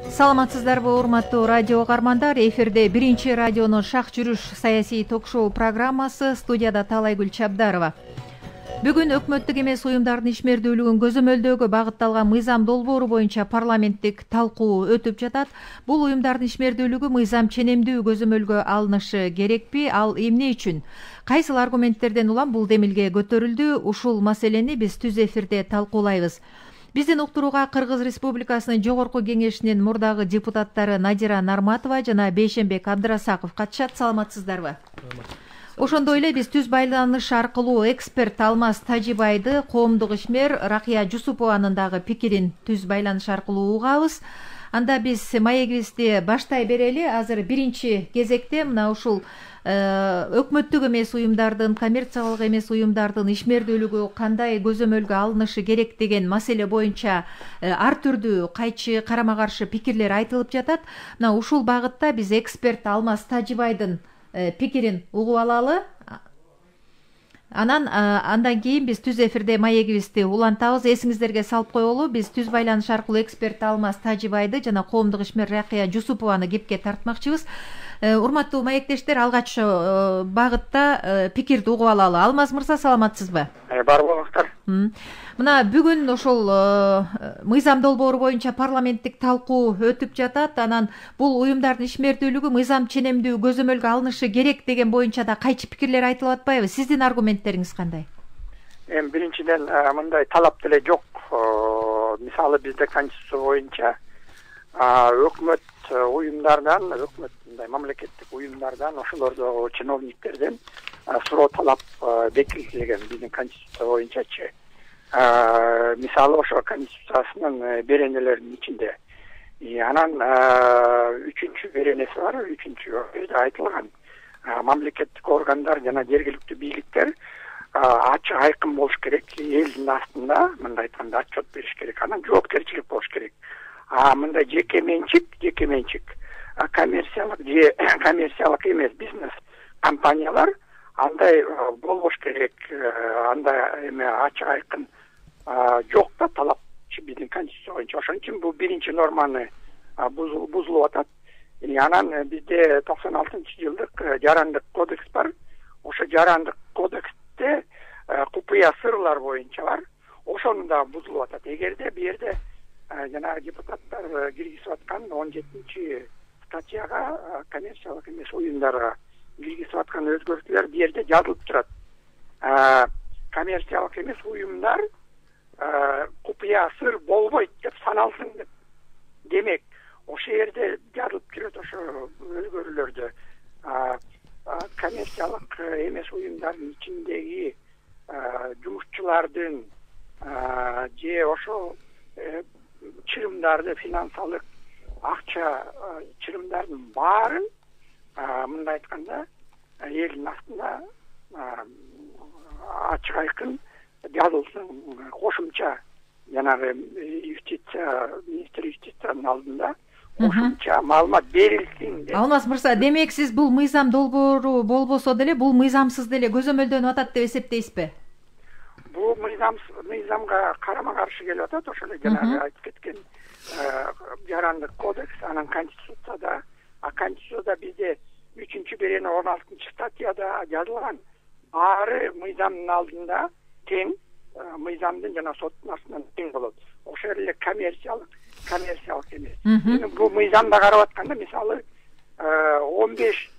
Саламатсыздарбы, урматтуу радио угармандар. Эфирде биринчи радионун шак жүрүш саясий ток-шоу программасы, студияда Талайгүл Чабдарова. Бүгүн өкмөттүк эмес уюмдардын ишмердүүлүгүн көзөмөлдөөгө багытталган мыйзам долбоору боюнча парламенттик талкуу өтүп жатат. Бул уюмдардын ишмердүүлүгү мыйзам ченемдүү көзөмөлгө алынышы керекпи? Ал эмне үчүн? Кайсыл аргументтерден улам бул демилге көтөрүлдү? Ушул маселени биз түз эфирде талкуулайбыз. Биздин уктурууга Кыргыз Республикасынын Жогорку Кеңешинин мурдагы депутаттары Надира Нарматова жана Бейшенбек Абдырасаков катышат. Саламатсыздарбы? Ошондой эле биз түз байланыш аркылуу эксперт Алмаз Тажибайды, коомдук ишмер Ракыя Жусупованын дагы пикирин түз байланыш аркылуу угабыз. Анда биз маегибизди баштай берели. Азыр биринчи кезекте мына ушул өкмөттүк эмес уюмдардын, коммерциялык эмес уюмдардын ишмердүүлүгү кандай көзөмөлгө алынышы керек деген маселе боюнча ар түрдүү кайчы карама каршы пикирлер айтылып жатат. Мына ушул багытта биз эксперт Алмаз Тажибайдын пикирин угуп алалы. Андан кийин биз түз эфирде маегибизди улантабыз. Эсиңиздерге салып коелу, биз түз байланыш аркылуу эксперт Алмаз Тажибайды жана коомдук ишмер Ракыя Жусупованы кепке тартмакчыбыз. Урматтуу маектештер, алгач багытта пикирди угуп алалы. Алмаз мырза, саламатсызбы? Бар болуңуздар. Мына бүгүн ошол мыйзам долбоору боюнча парламенттик талкуу өтүп жатат. Анан бул уюмдардын ишмердүүлүгү мыйзам ченемдүү көзөмөлгө алынышы керек деген боюнча да кайчы пикирлер айтылып атпайбы? Сиздин аргументтериңиз кандай? Биринчиден мындай талап деле жок. Мисалы бизде конституция боюнча өкмөт уюмдардан, өкмөт мындай мамлекеттик уюмдардан, ошолордогу чиновниктерден суроо талап бекитилген биздин конституция боюнчачы. Мисалы ошо конституциясынын беренелеринин ичинде. Анан 3-чү беренеси бар, 3-чү айтылган мамлекеттик органдар жана жергиликтүү бийликтер ачык айкын болуш керек, элдин астында мындай айтканда отчет бериш керек, анан жоопкерчилик болуш керек. Мындай жеке менчик, коммерциялык эмес бизнес компаниялар андай болбош керек, андай эме ачык айкын жок да талапчы биздин конституция боюнча. Ошон үчүн бул биринчи норманы бузулуп атат. Анан бизде 96-жылдык жарандык кодекс бар. Ошо жарандык кодексте купуя сырлар боюнча бар. Ошону да бузулуп атат. Эгерде бу жерде жана депутаттар киргизип аткан 17-чи статьяга коммерциялык эмес уюмдарга киргизип аткан өзгөртүүлөр бу жерде жазылып турат. Коммерциялык эмес уюмдар купуя сыр болбойт деп саналсын деп. Демек, ошол жерде жазылып жүрөт ошо өзгөрүүлөрдө. Коммерциялык эмес уюмдардын ичиндеги жумушчулардын же ошо чырымдарды, финансалык акча чырымдардын баарын мындай айтканда элдин астында ачык айкын жазылсын, кошумча жанагы министр юстициянын алдында кошумча маалымат берилсин деп. Алмаз мырза, демек сиз бул мыйзам долбоору болбосо деле бул мыйзамсыз деле көзөмөлдөнүп атат деп эсептейсизби? Бул мыйзамга карама каршы келип атат. Ошол эле жанагы айтып кеткен жарандык кодекс, анан конституцияда, конституцияда бизде 3-чү берене 16-чы статьяда жазылган. Баары мыйзамдын алдында тең, мыйзамдын жана соттун астынан тең болот. Ошол эле коммерциялык эмес. Бул мыйзамда карап атканда, мисалы 15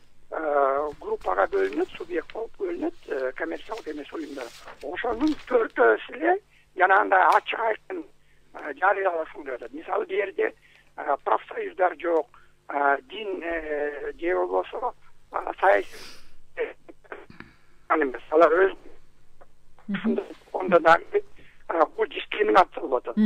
группага бөлүнөт, субъект болуп бөлүнөт коммерциялык эмес уюмдар. Ошонун 4-өсү эле жанагындай ачык айкын жарыяласын деп атат. Мисалы бу жерде профсоюздар жок, дин же болбосо саясий эмес, алар өз онда дагы бул дискриминация болуп атат.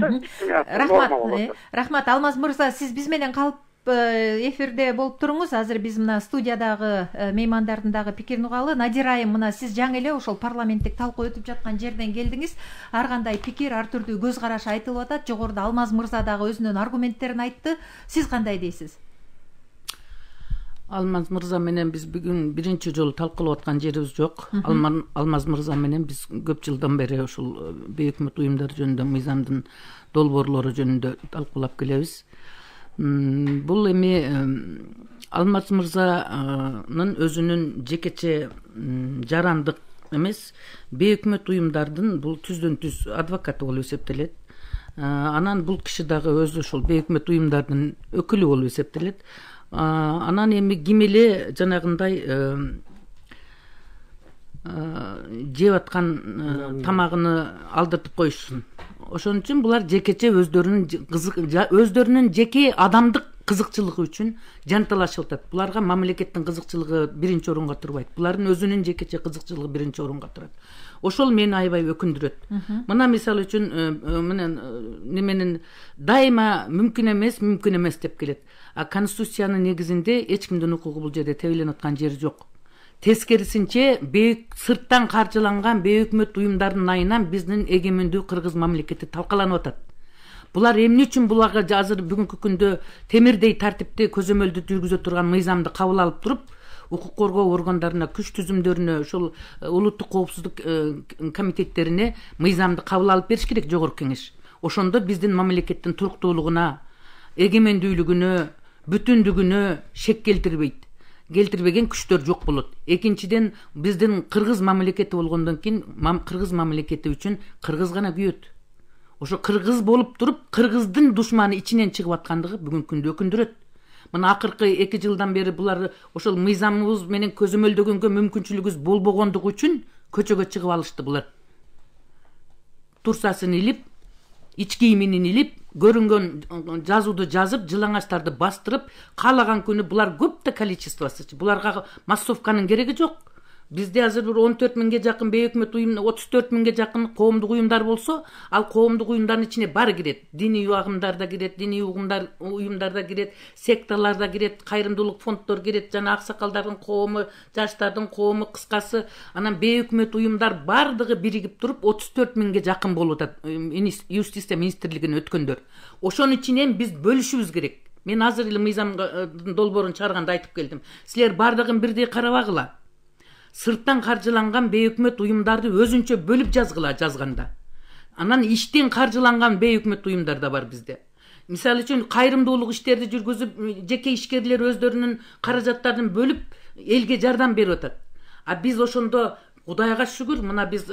Рахмат, Алмаз мырза, сиз биз менен калып эфирде болуп туруңуз. Азыр биз мына студиядагы меймандардын дагы пикирин угалы. Надира айым, мына сиз жаңы эле ошол парламенттик талкуу өтүп жаткан жерден келдиңиз. Ар кандай пикир, ар түрдүү көз караш айтылып атат. Жогоруда Алмаз мырза дагы өзүнүн аргументтерин айтты. Сиз кандай дейсиз? Алмаз мырза менен биз бүгүн биринчи жолу талкуулап аткан жерибиз жок. Алмаз мырза менен биз көп жылдан бери ушул бейөкмөт уюмдар жөнүндө, мыйзамдын долбоорлору жөнүндө талкуулап келебиз. Бул эми Алмаз мырзанын өзүнүн жекече жарандык эмес, бейөкмөт уюмдардын бул түздөн түз адвокаты болуп эсептелет. Анан бул киши дагы өзү ошол бейөкмөт уюмдардын өкүлү болуп эсептелет. Анан эми ким эле жанагындай жеп аткан тамагын алдыртып коюшсун. Ошон үчүн булар жекече өздөрүнүн жеке адамдык кызыкчылыгы үчүн жанталашып атат. Буларга мамлекеттин кызыкчылыгы биринчи орунга турбайт. Булардын өзүнүн жекече кызыкчылыгы биринчи орунга турат. Ошол мени аябай өкүндүрөт. Мына мисалы үчүн неменин дайыма мүмкүн эмес деп келет. А конституциянын негизинде эч кимдин укугу бул жерде тебеленип аткан жери жок. Тескерисинче сырттан каржыланган бейөкмөт уюмдардын айынан биздин эгемендүү кыргыз мамлекети талкаланып атат. Булар эмне үчүн буларга азыр бүгүнкү күндө темирдей тартипти көзөмөлдү жүргүзө турган мыйзамды кабыл алып туруп, укук коргоо органдарына, күч түзүмдөрүнө, ошол улуттук коопсуздук комитеттерине мыйзамды кабыл алып бериш керек жогорку кеңеш. Ошондо биздин мамлекеттин туруктуулугуна, эгемендүүлүгүнө, бүтүндүгүнө шек келтирбеген күчтөр жок болот. Экинчиден, биздин кыргыз мамлекети болгондон кийин кыргыз мамлекети үчүн кыргыз гана күйөт. Ошо кыргыз болуп туруп, кыргыздын душманы ичинен чыгып аткандыгы бүгүнкү күндө өкүндүрөт. Мына акыркы 2 жылдан бери булар ошол мыйзамыбыз менен көзөмөлдөгөнгө мүмкүнчүлүгүбүз болбогондугу үчүн көчөгө чыгып алышты булар. Турсасын илип, ич кийимин илип, көрүнгөн жазууду жазып, жылаңачтарды бастырып, каалаган күнү булар көп да количествосы. Буларга массовканын кереги жок. Бизде азыр 14 миңге жакын бейөкмөт уюм, 34 миңге жакын коомдук уюмдар болсо, ал коомдук уюмдардын ичине баары кирет. Диний агымдар да кирет, диний уюмдар да кирет, секталар да кирет, кайрымдуулук фонддор кирет, жана аксакалдардын коому, жаштардын коому, кыскасы, анан бейөкмөт уюмдар баардыгы биригип туруп 34 миңге жакын болуп атат. Юстиция министрлигине өткөндөр. Ошонун ичинен биз бөлүшүбүз керек. Мен азыр эле мыйзамдын долбоорун чыгарганда айтып келдим. Силер баардыгын бирдей карабагыла. Сырттан каржыланган бейөкмөт уюмдарды өзүнчө бөлүп жазганда. Анан иштен каржыланган бейөкмөт уюмдар да бар бизде. Мисалы үчүн кайрымдуулук иштерди жүргүзүп, жеке ишкерлер өздөрүнүн каражаттарын бөлүп элге жардам берип атат. А биз ошондо Кудайга шүгүр, мына биз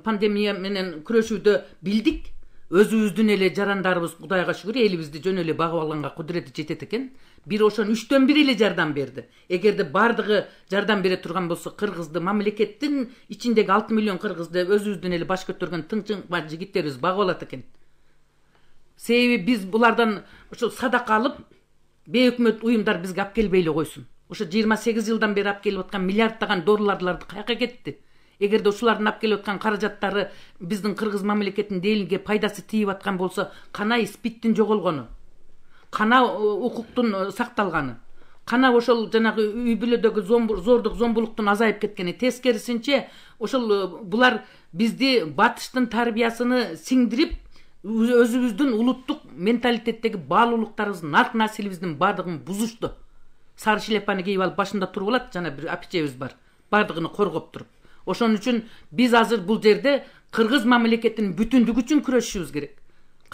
пандемия менен күрөшүүдө билдик. Өзүбүздүн эле жарандарыбыз Кудайга шүгүр элибизди жөн эле багып алганга кудурети жетет экен. Бир ошон 3/4 эле жардам берди. Эгерде бардыгы жардам бере турган болсо, кыргызды мамлекеттин ичиндеги 6 миллион кыргызды өзүбүздүн эле баш көтөргөн тыңчыңба жигиттерибиз багып алат экен. Себеби биз булардан ошо садака алып, бейөкмөт уюмдар бизге алып келбей эле койсун. Ошо 28 жылдан бери алып келип аткан миллиарддаган долларларды каяка кетти? Эгерде ушулардын алып келип аткан каражаттары биздин кыргыз мамлекетинин элге пайдасы тийип аткан болсо, кана спиттин жоголгону, кана укуктун сакталганы, кана ошол жанагы үй бүлөдөгү зордук зомбулуктун азайып кеткени. Тескерисинче, ошол булар бизди батыштын тарбиясыны сиңдирип, өзүбүздүн улуттук менталитеттеги баалуулуктарыбыздын, нарк населибиздин баардыгын бузушту. Сары шляпаны кийип алып башында туруп алат, жана бир апичебиз бар, баардыгын коргоп туруп. Ошон үчүн биз азыр бул жерде кыргыз мамлекетинин бүтүндүгү үчүн күрөшүшүбүз керек.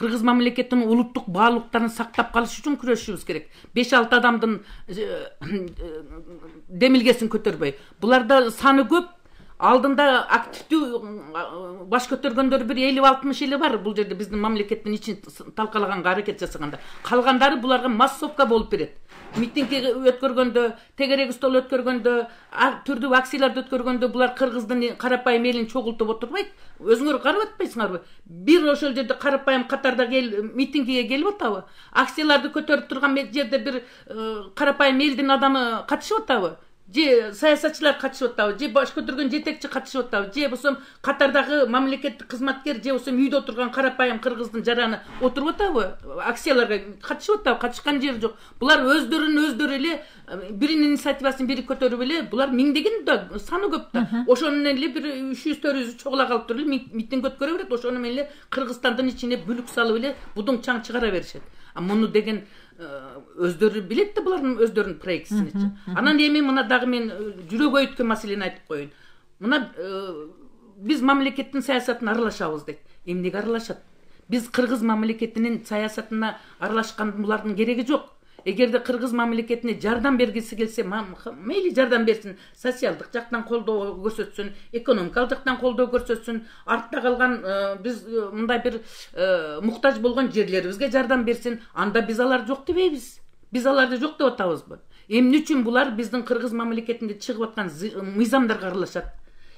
Кыргыз мамлекетинин улуттук баалуулуктарын сактап калыш үчүн күрөшүшүбүз керек. 5-6 адамдын демилгесин көтөрбөй. Буларда саны көп. Алдында активдүү баш көтөргөндөр бир 50-60 эле бар бул жерде биздин мамлекеттин ичин талкалаганга аракет жасаганда. Калгандары буларга массовка болуп берет. Митинг өткөргөндө, тегерек стол өткөргөндө, түрдүү акцияларды өткөргөндө булар кыргыздын карапайым элин чогултуп отурбайт. Өзүңөр карап атпайсыңарбы? Бир ошол жерде карапайым катарда митингиге келип атабы? Акцияларды көтөрүп турган жерде бир карапайым элдин адамы катышып атабы? Же саясатчылар катышып атабы? Же баш көтөргөн жетекчи катышып атабы? Же болсо катардагы мамлекеттик кызматкер, же болсо үйдө отурган карапайым кыргыздын жараны отуруп атабы? Акцияларга катышып атабы? Катышкан жери жок. Булар өздөрү эле биринин инициативасын бири көтөрүп эле, булар миңдеген да, саны көп да. Ошону эле бир 300-400 чогула калып туруп эле митинг өткөрө берет. Ошону менен эле Кыргызстандын ичине бүлүк салып эле будуң чаң чыгара беришет. А муну деген өздөрү билет да булардын өздөрүнүн проектисиничи. Анан эми мына дагы мен жүрөгө өткөн маселени айтып коеюн. Мына биз мамлекеттин саясатына аралашабыз дейт. Эмнеге аралашат? Биз кыргыз мамлекетинин саясатына аралашкан булардын кереги жок. Эгерде кыргыз мамлекетине жардам бергиси келсе, мейли жардам берсин, социалдык жактан колдоо көрсөтсүн, экономикалык жактан колдоо көрсөтсүн, артта калган биз мындай бир муктаж болгон жерлерибизге жардам берсин. Анда биз алар жок дебейбиз. Биз аларды жок деп атабызбы? Эмне үчүн булар биздин кыргыз мамлекетинде чыгып аткан мыйзамдарга аралашат?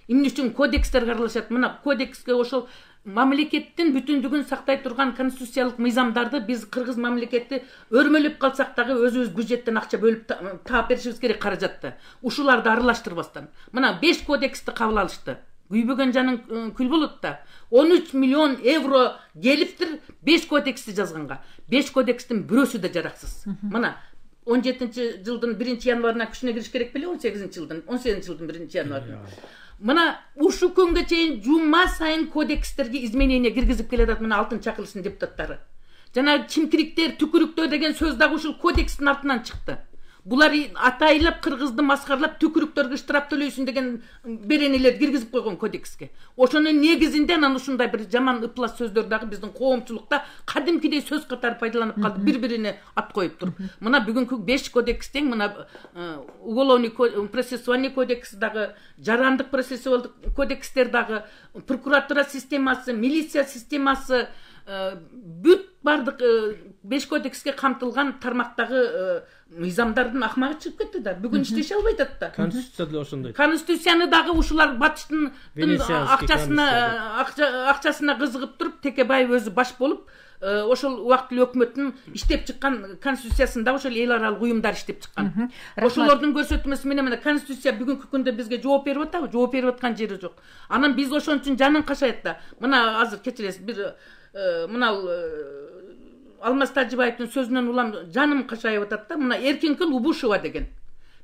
Эмне үчүн кодекстерге аралашат? Мына кодекске ошол мамлекеттин бүтүндүгүн сактай турган конституциялык мыйзамдарды биз кыргыз мамлекети өрмөлөп калсак дагы өзүбүз бюджеттен акча бөлүп таап беришибиз керек каражатты. Ушуларды аралаштырбастан. Мына 5 кодексти кабыл алышты. Күйбөгөн жаның күл болот да. 13 миллион евро келиптир 5 кодексти жазганга. 5 кодекстин бирөөсү да жараксыз. Мына 17-жылдын 1-январына күчүнө кириш керек беле, 18-жылдын 1 январына. Мына ушу күнгө чейин жума сайын кодекстерге изменение киргизип келатат мына алтын чакырылыштын депутаттары. Жана чимкириктер, түкүрүктөр деген сөз дагы ушул кодекстин артынан чыкты. Булар атайлап кыргызды маскарлап түкүрүктөргө штраф төлөйсүн деген беренелер киргизип койгон кодекске. Ошонун негизинде анан ушундай бир жаман ыплас сөздөр дагы биздин коомчулукта кадимкидей сөз катары пайдаланып калды, бири-бирине ат коюп туруп. Мына бүгүнкү 5 кодекстен мына уголовный процессуальный кодекс дагы, жарандык процессуалдык кодекстер дагы, прокуратура системасы, милиция системасы, бүт бардык 5 кодекске камтылган тармактагы мыйзамдардын акмагы чыгып кетти да. Бүгүн иштеше албай атат да. Конституция да ошондой. Конституцияны дагы ушулар батыштын акчасына кызыгып туруп, Текебаев өзү баш болуп, ошол убактылуу өкмөттүн иштеп чыккан конституциясында ошол эл аралык уюмдар иштеп чыккан. Ошолордун көрсөтмөсү менен конституция бүгүнкү күндө бизге жооп берип атабы? Жооп берип аткан жери жок. Анан биз ошон үчүн жаның кашайт да. Мына азыр кечиресиз, бир мына Алмаз Тажибаевдин сөзүнөн улам жаным кашайып атат да. Мына Эркинкүл Убушева деген.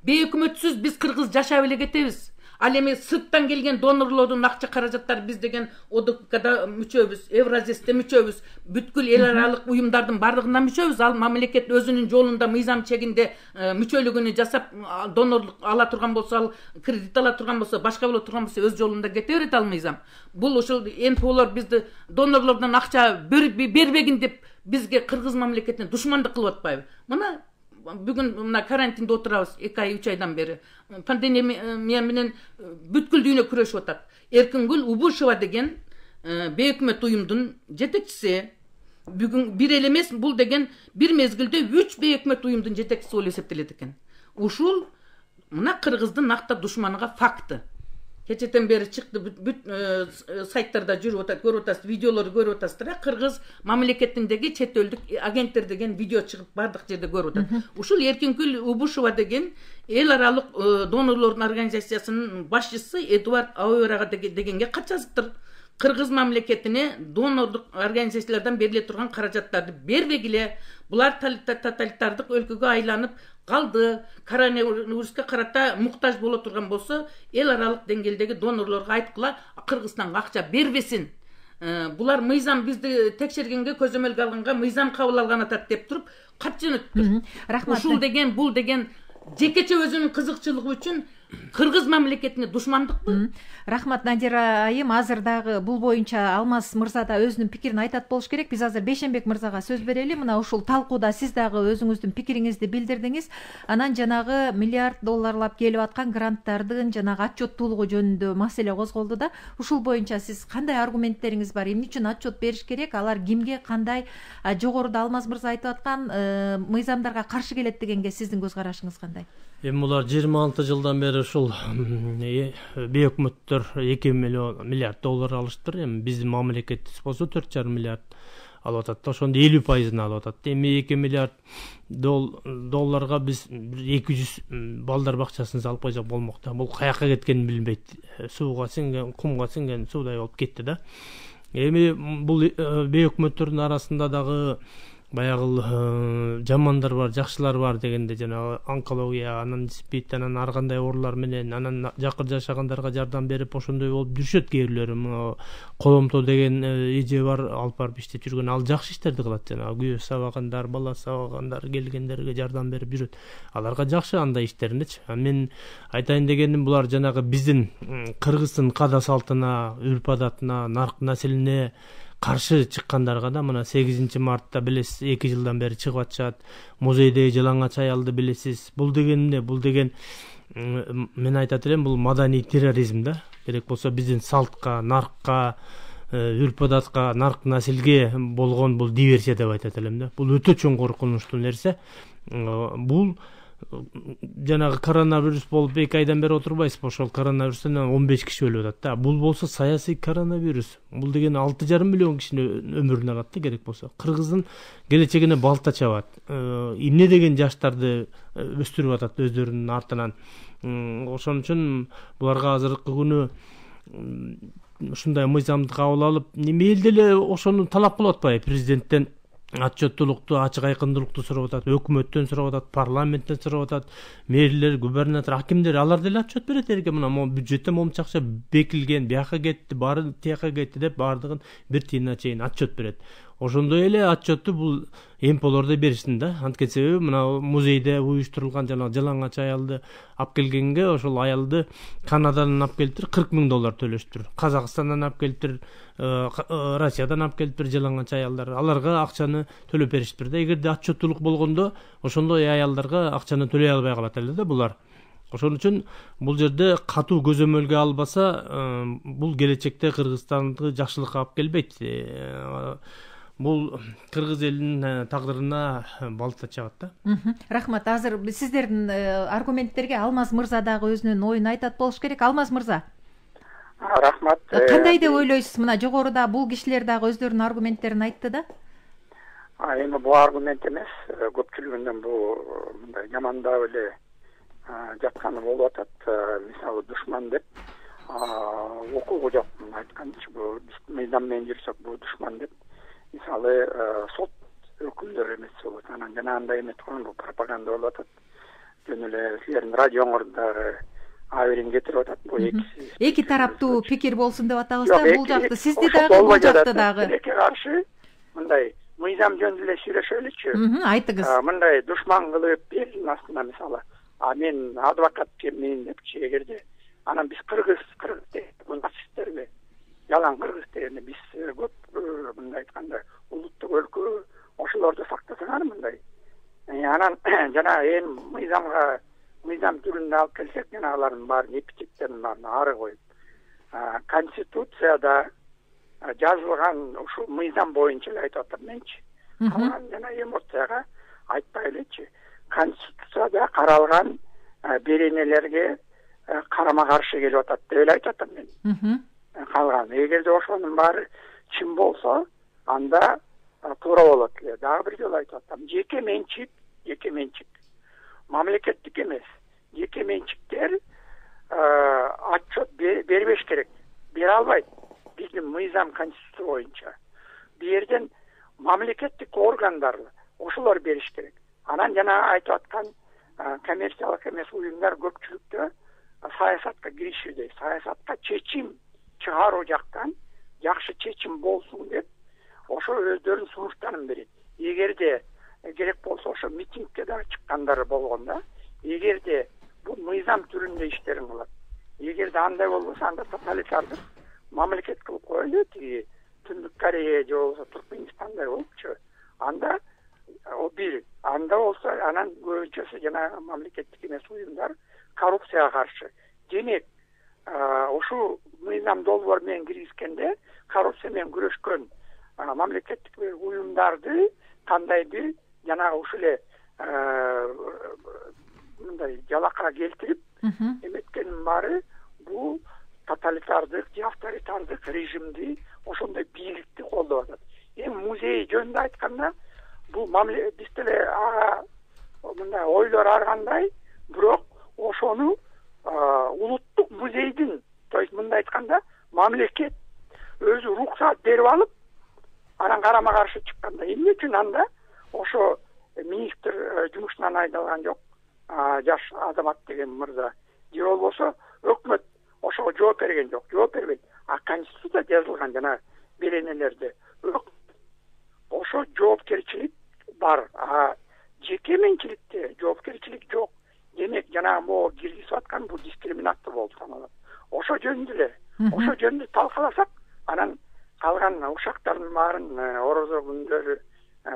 Бейөкмөтсүз биз кыргыз жашап эле кетебиз. Ал эми сырттан келген донорлордун акча каражаттары биз деген ОДКда мүчөбүз, Евразесте мүчөбүз, бүткүл эл аралык уюмдардын бардыгына мүчөбүз. Ал мамлекет өзүнүн жолунда мыйзам чегинде мүчөлүгүнү жасап донорлук ала турган болсо, ал кредит ала турган болсо, башка боло турган болсо өз жолунда кете берет ал мыйзам. Бул ошол НПОлор бизди донорлордон акча бербегин деп бизге кыргыз мамлекетине душмандык кылып атпайбы? Мына бүгүн мына карантинде отурабыз 2 ай 3 айдан бери. Пандемия менен бүткүл дүйнө күрөшүп атат. Эркингүл Убушева деген бейөкмөт уюмдун жетекчиси. Бүгүн бир эле эмес, бул деген бир мезгилде 3 бейөкмөт уюмдун жетекчиси болуп эсептелет экен. Ушул мына кыргыздын накта душманыга факты. Кечетен бери чыкты, бүт сайттарда жүрүп атат, көрүп атасыз, видеолорду көрүп атасыздар. Кыргыз мамлекетиндеги чет элдик агенттер деген видео чыгып бардык жерде көрүп атат. Ушул Эркинкүл Убушева деген эл аралык донорлордун организациясынын башчысы Эдуард Ауэрага дегенге кат жазыптыр. Кыргыз мамлекетине донорлук организациялардан бериле турган каражаттарды бербегиле, булар тоталитардык өлкөгө айланып калды. Коронавируска карата муктаж боло турган болсо, эл аралык деңгээлдеги донорлорго айткыла, Кыргызстанга акча бербесин. Булар мыйзам бизди текшергенге, көзөмөлгө алганга мыйзам кабыл алган атат деп туруп кат жөнөттүр. Рахмат. Ушул деген, бул деген жекече өзүнүн кызыкчылыгы үчүн кыргыз мамлекетине душмандыкпы? Рахмат, Надира айым. Азыр дагы бул боюнча Алмаз мырза да өзүнүн пикирин айтат болуш керек. Биз азыр Бейшенбек мырзага сөз берели. Мына ушул талкууда сиз дагы өзүңүздүн пикириңизди билдирдиңиз. Анан жанагы миллиард долларлап келип аткан гранттардын жанагы отчеттуулугу жөнүндө маселе козголду да. Ушул боюнча сиз кандай аргументтериңиз бар? Эмне үчүн отчет бериш керек? Алар кимге, кандай? Жогоруда Алмаз мырза айтып аткан мыйзамдарга каршы келет дегенге сиздин көз карашыңыз кандай? Эми булар 26 жылдан бери ушул бейөкмөттөр 2 миллиард доллар алыштыр. Эми биздин мамлекетибиз болсо 4,5 миллиард алып атат. Ошондо 50%-ын алып атат. Эми 2 миллиард долларга биз 200 балдар бакчасын салып койсок болмок да. Бул каяка кеткенин билбейт. Сууга сиңген, кумга сиңген суудай болуп кетти да. Эми бул бейөкмөттөрдүн арасында дагы баягы жамандар бар, жакшылар бар дегенде, жана онкология, анан диспит, анан ар кандай оорулар менен, анан жакыр жашагандарга жардам берип ошондой болуп жүрүшөт кээрлери. Коломто деген эже бар, алып барып иштеп жүргөн, ал жакшы иштерди кылат. Жана күйөө сабагандар, бала сабагандар, келгендерге жардам берип жүрөт. Аларга жакшы андай иштеринечи. Мен айтайын дегеним, булар жанагы биздин кыргыздын када салтына, үрп адатына, нарк населине каршы чыккандарга да мына 8-мартта билесиз 2 жылдан бери чыгып атышат. Музейдеги жалаңач аялды билесиз. Бул деген эмне? Бул деген мен айтат элем, бул маданий терроризм да. Керек болсо биздин салтка, наркка, үрп адатка, нарк насилге болгон бул диверсия деп айтат элем да. Бул өтө чоң коркунучтуу нерсе. Бул жанагы коронавирус болуп 2 айдан бери отурбайсызбы? Ошол коронавирустан 15 киши өлүп атат да. Бул болсо саясий коронавирус. Бул деген 6,5 миллион кишинин өмүрүн алат да керек болсо. Кыргыздын келечегине балта чабат. Эмне деген жаштарды өстүрүп атат өздөрүнүн артынан. Ошон үчүн буларга азыркы күнү ушундай мыйзамды кабыл алып, мейли деле ошону талап кылып атпайбы? Президенттен отчеттуулукту, ачык айкындуулукту сурап атат, өкмөттөн сурап атат, парламенттен сурап атат, мэрлер, губернатор, акимдер, алар деле отчет берет элге. Мына бюджеттен момча акча бекилген, бияка кетти, баары тияка кетти деп баардыгын бир тыйына чейин отчет берет. Ошондой эле отчетту бул эмполордо беришсин да. Анткени себеби мына музейде уюштурулган жалаңач аялды алып келгенге, ошол аялды Канададан алып келиптир, $40,000 төлөштүр. Казакстандан алып келиптир, Россиядан алып келиптир жалаңач аялдар. Аларга акчаны төлөп беришиптир да. Эгерде отчеттуулук болгондо, ошондой аялдарга акчаны төлөй албай калат эле да булар. Ошон үчүн бул жерде катуу көзөмөлгө албаса, бул келечекте Кыргызстанды жакшылыкка алып келбейт. Бул кыргыз элинин тагдырына балта чабат да. Рахмат. Азыр сиздердин аргументтерге Алмаз мырза дагы өзүнүн оюн айтат болуш керек. Алмаз мырза. Рахмат. Кандай деп ойлойсуз? Мына жогоруда бул кишилер дагы өздөрүнүн аргументтерин айтты да. Эми бул аргумент эмес, көпчүлүгүнөн бул мындай жамандап эле жатканы болуп атат. Мисалы душман деп окуугу жок айтканчы, бул мыйзам менен жүрсөк бул душман деп. Мисалы сот өкүмдөр эмес болот. Анан жанагындай эме турган бул пропаганда болуп атат. Жөн эле силердин радионуңарда аберин кетирип атат. Бул эки тараптуу пикир болсун деп атабыз да. Бул жакты сизди дагы, бул жакты дагы. Эки каршы мындай мыйзам жөнүндө эле сүйлөшөлүчү. Айтыңыз. Мындай душман кылып элдин астына мисалы, мен адвокат кеммин депчи, эгерде анан биз кыргыз нацисттерби, жалаң кыргыз дегенде биз көп мындай айтканда улуттук өлкө ошолорду сактасаңар мындай. Анан жана мыйзам түрүндө алып келсек, жанагылардын баарын эпитеттерин баарын ары коюп, конституцияда жазылган ушул мыйзам боюнча эле айтып атам менчи. Жана эмоцияга айтпай элечи. Конституцияда каралган беренелерге карама каршы келип атат деп эле айтып атам мен. Калган. Эгерде ошонун баары чын болсо, анда туура болот эле. Дагы бир жолу айтып атам. Жеке менчик мамлекеттик эмес. Жеке менчиктер отчет бербеш керек. Бере албайт. Биздин мыйзам конституция боюнча. Бу жерден мамлекеттик органдар ошолор бериш керек. Анан жана айтып аткан коммерциялык эмес уюмдар көпчүлүктө саясатка киришүүдө, саясатка чечим чыгаруу жактан жакшы чечим болсун деп ошо өздөрүнүн сунуштарын берет. Эгерде керек болсо ошо митингке да чыккандар болгондо, эгерде бул мыйзам түрүндө иштерин кылат. Эгерде андай болбосо, анда тоталитардык мамлекет кылып коелу, тиги Түндүк Корея же болбосо Туркменистандай болупчу. Анда анда болсо анан көбүнчөсү жана мамлекеттик эмес уюмдар коррупцияга каршы. Демек, ушул мыйзам долбоор менен киргизгенде коррупция менен күрөшкөн мамлекеттик уюмдарды кандайдыр жана ушул эле мындай жалака келтирип эметкенин баары бул тоталитардык же авторитардык режимди, ошондой бийликти колдоп атат. Музей жөнүндө айтканда, бул биз деле мындай ойлор ар кандай, бирок ошону улуттук музейдин, то есть мындай айтканда, мамлекет өзү рухсат берип алып, анан карама каршы чыкканда, эмне үчүн анда ошо министр жумушунан айдалган жок, жаш Азамат деген мырза, же болбосо өкмөт ошого жооп берген жок, жооп бербейт. Конституцияда жазылган жана беренелерде ошо жоопкерчилик бар. Жеке менчиликте жоопкерчилик жок. Демек, жана могу киргизип аткан бул дискриминация болуп саналат. Ошо жөнүндө эле, ошо жөнүндө талкаласак, анан калган ушактардын баарын орозо күндөрү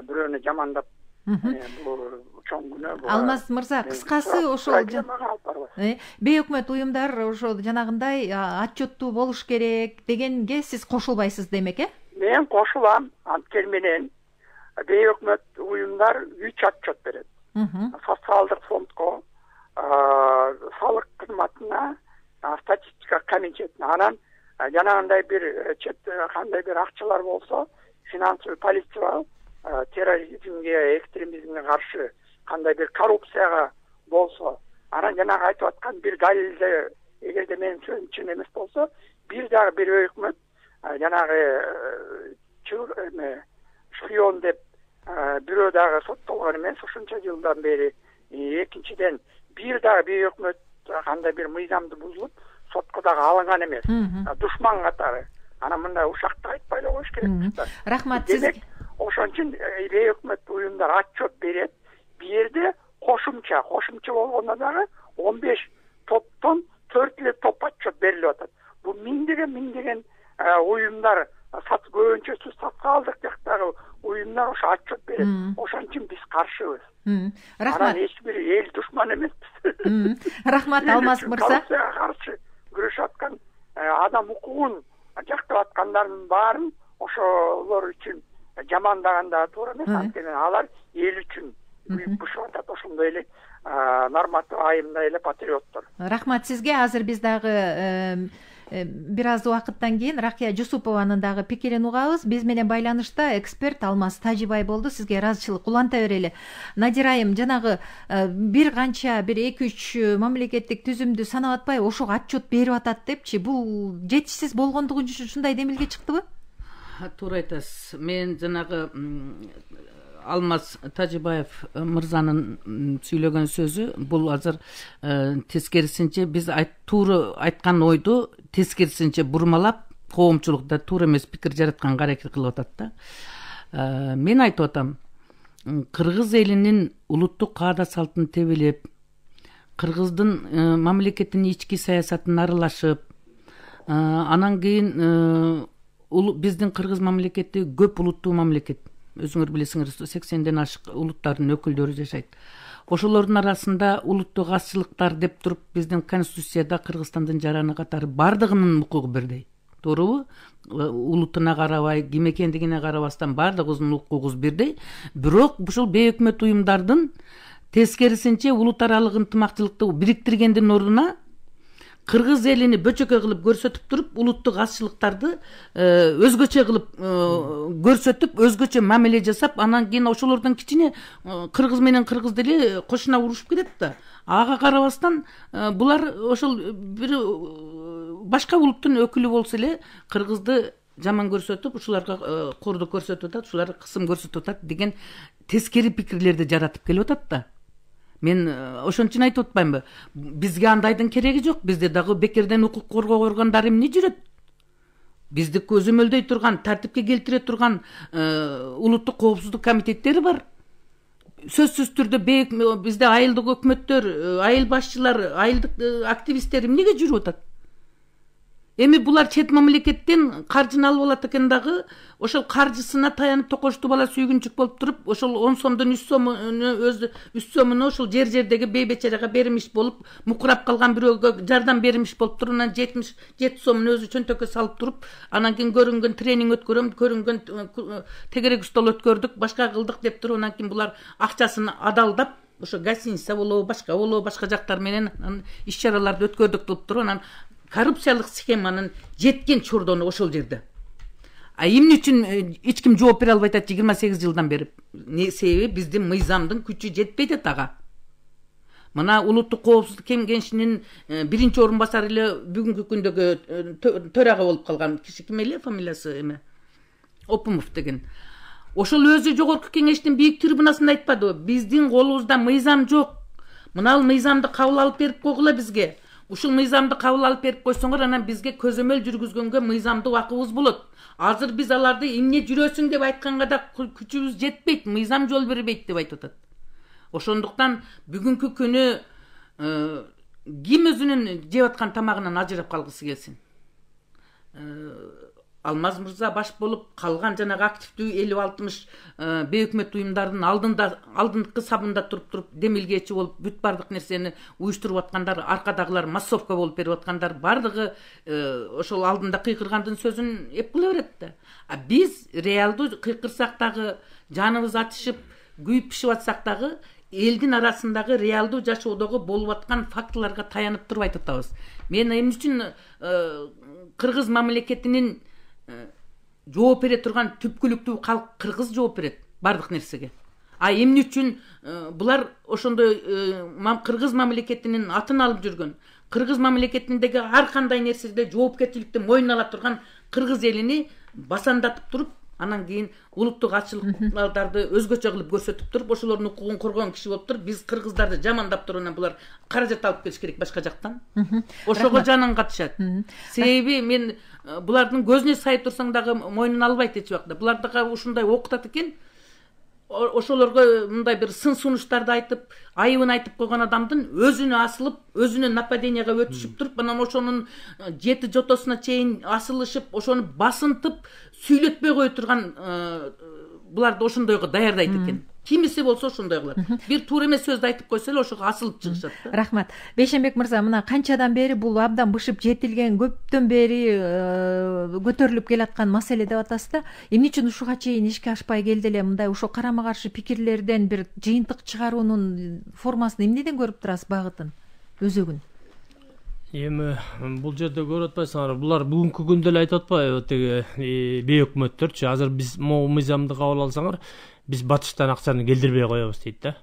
бирөөнү жамандап бул чоң күнөө бул. Алмаз мырза, кыскасы ошол бейөкмөт уюмдар ошол жанагындай отчеттуу болуш керек дегенге сиз кошулбайсыз демек, Мен кошулам. Анткени менен бейөкмөт уюмдар 3 отчет берет. Социалдык фондко, салык кызматына, статистика комитетине. Анан жанагындай бир кандай бир акчалар болсо, финансовый полиция, терроризмге, экстремизмге каршы кандай бир коррупцияга болсо, анан жанагы айтып аткан бир далилде, эгерде менин сөзүм чын эмес болсо, бир дагы бир өкмөт жанагы шпион деп бирөө дагы соттолгон эмес ушунча жылдан бери. Экинчиден бир дагы бейөкмөт кандай бир мыйзамды бузулуп сотко дагы алынган эмес. Душман катары. Анан мындай ушакты айтпай эле коюш керек. Рахмат сизге. Ошон үчүн бейөкмөт уюмдар отчет берет. Бул жерде кошумча болгондо дагы 15 топтон 4 эле топ отчет берилип атат. Бул миңдеген уюмдар көбүнчөсү социалдык жактагы уюмдар ошо отчет берет. Ошон үчүн биз каршыбыз. Рахмат. Эч бир эл душман эмеспиз. Рахмат Алмаз мырза. Коррупцияга каршы күрөшүп аткан, адам укугун жактап аткандардын баарын ошолор үчүн жамандаган да туура эмес. Анткени алар эл үчүн бушуп атат. Ошондой эле норматив айымдай эле патриоттор. Рахмат сизге. Азыр биз дагы бир аз убакыттан кийин Ракия Жусупованын дагы пикирин угабыз. Биз менен байланышта эксперт Алмаз Тажибай болду. Сизге ыраазычылык уланта берели. Надир айым, жанагы бир канча бир 2-3 мамлекеттик түзүмдү санап атпай ошого отчет берип атат депчи, бул жетишсиз болгондугу үчүн ушундай демилге чыктыбы? Туура айтасыз. Мен жанагы Алмаз Тажибаев мырзанын сүйлөгөн сөзү бул азыр тескерисинче биз туура айткан ойду тескерисинче бурмалап, коомчулукта туура эмес пикир жаратканга аракет кылып атат да. Мен айтып атам, кыргыз элинин улуттук каада салтын тебелеп, кыргыздын мамлекеттин ички саясатын аралашып, анан кийин биздин кыргыз мамлекети көп улуттуу мамлекет. Өзүңөр билесиңер, 80ден ашык улуттардын өкүлдөрү жашайт. Ошолордун арасында улуттук азчылыктар деп туруп, биздин конституцияда Кыргызстандын жараны катары бардыгынын укугу бирдей. Туурабы? Улутуна карабай, ким экендигине карабастан бардыгыбыздын укугубуз бирдей. Бирок ушул бейөкмөт уюмдардын тескерисинче улут аралык ынтымактуулукту бириктиргендин ордуна кыргыз элини бөчөкөй кылып көрсөтүп туруп, улуттук азчылыктарды өзгөчө кылып көрсөтүп, өзгөчө мамиле жасап, анан кийин ошолордон кичине кыргыз менен кыргыз деле кошуна урушуп кетет да. Ага карабастан булар ошол бир башка улуттун өкүлү болсо эле кыргызды жаман көрсөтүп, ушуларга кордук көрсөтүп атат, ушулар кысым көрсөтүп атат деген тескери пикирлерди жаратып келип атат да. Мен ошон үчүн айтып атпаймынбы? Бизге андайдын кереги жок. Бизде дагы бекерден укук коргоо органдары эмне жүрөт? Бизди көзөмөлдөй турган, тартипке келтире турган улуттук коопсуздук комитеттери бар. Сөзсүз түрдө бизде айылдык өкмөттөр, айыл башчылар, айылдык активисттер эмнеге жүрүп атат? Эми булар чет мамлекеттен каржыны алып алат экен дагы, ошол каржысына таянып токоштуу бала сүйгүнчүк болуп туруп, ошол 10 сомдон 3 сомуну ошол жер-жердеги бейбечерага бермиш болуп, мукурап калган бирөөгө жардам бермиш болуп туруп, анан 77 сомун өзү чөнтөккө салып туруп, анан кийин көрүнгөн тренинг өткөрөм, көрүнгөн тегерек стол өткөрдүк, башка кылдык деп туруп, анан кийин булар акчасын адалдап, ошо гостиница болобу, башка жактар менен иш чараларды өткөрдүк деп туруп, анан коррупциялык схеманын жеткен чордону ошол жерде. Эмне үчүн эч ким жооп бере албай атат 28 жылдан бери? Себеби биздин мыйзамдын күчү жетпейт ага. Мына улуттук коопсуздук кеңешинин биринчи орун басары эле бүгүнкү күндөгү төрага болуп калган киши ким эле, фамилиясы эме? Опумов деген. Ошол өзү жогорку кеңештин бийик трибунасында айтпадыбы? Биздин колубузда мыйзам жок. Мына мыйзамды кабыл алып берип койгула бизге. Ушул мыйзамды кабыл алып берип койсоңор, анан бизге көзөмөл жүргүзгөнгө мыйзамды убакыбыз болот. Азыр биз аларды эмне жүрөсүң деп айтканга да күчүбүз жетпейт, мыйзам жол бербейт деп айтып атат. Ошондуктан бүгүнкү күнү ким өзүнүн жеп аткан тамагынан ажырап калгысы келсин. Алмаз мырза баш болуп, калган жанагы активдүү 50-60 бейөкмөт уюмдардын алдыңкы сабында туруп демилгечи болуп, бүт бардык нерсени уюштуруп аткандар, аркадагылар массовка болуп берип аткандар бардыгы ошол алдында кыйкыргандын сөзүн эп кыла берет да. А биз реалдуу кыйкырсак дагы, жаныбыз атышып, күйүп пишип атсак дагы, элдин арасындагы реалдуу жашоодогу болуп аткан фактыларга таянып туруп айтып атабыз. Мен эмне үчүн кыргыз мамлекетинин жооп бере турган түпкүлүктүү калк кыргыз жооп берет бардык нерсеге. А эмне үчүн булар ошондой кыргыз мамлекетинин атын алып жүргөн, кыргыз мамлекетиндеги ар кандай нерседе жоопкерчиликти мойнуна ала турган кыргыз элини басандатып туруп, анан кийин улуттук атчылыктарды өзгөчө кылып көрсөтүп туруп, ошолордун укугун коргон киши болуп туруп, биз кыргыздарды жамандап туруп, анан булар каражат алып келиш керек башка жактан. Ошого жанын катышат. Себеби мен булардын көзүнө сайып турсаң дагы мойнуна албайт эч убакта. Булар дагы ушундай окутат экен. Ошолорго мындай бир сын сунуштарды айтып, айыбын айтып койгон адамдын өзүнө асылып, өзүнө нападенияга өтүшүп туруп, анан ошонун жети жотосуна чейин асылышып, ошону басынтып, сүйлөтпөй кое турган буларды ошондойго даярдайт экен. Кимиси болсо ошондой кылат. Бир туура эмес сөздү айтып койсо эле ошого асылып чыгышат да. Рахмат. Бейшенбек мырза, мына канчадан бери бул абдан бышып жетилген, көптөн бери көтөрүлүп келаткан маселе деп атасыз да. Эмне үчүн ушуга чейин ишке ашпай келди эле? Мындай ошо карама каршы пикирлерден бир жыйынтык чыгаруунун формасын эмнеден көрүп турасыз, багытын, өзөгүн? Эми бул жерде көрүп атпайсыңар, булар бүгүнкү күндө эле айтып атпайбы, тиги бейөкмөттөрчү. Азыр биз могу мыйзамды кабыл алсаңар, биз батыштан акчаны келдирбей коебуз дейт да.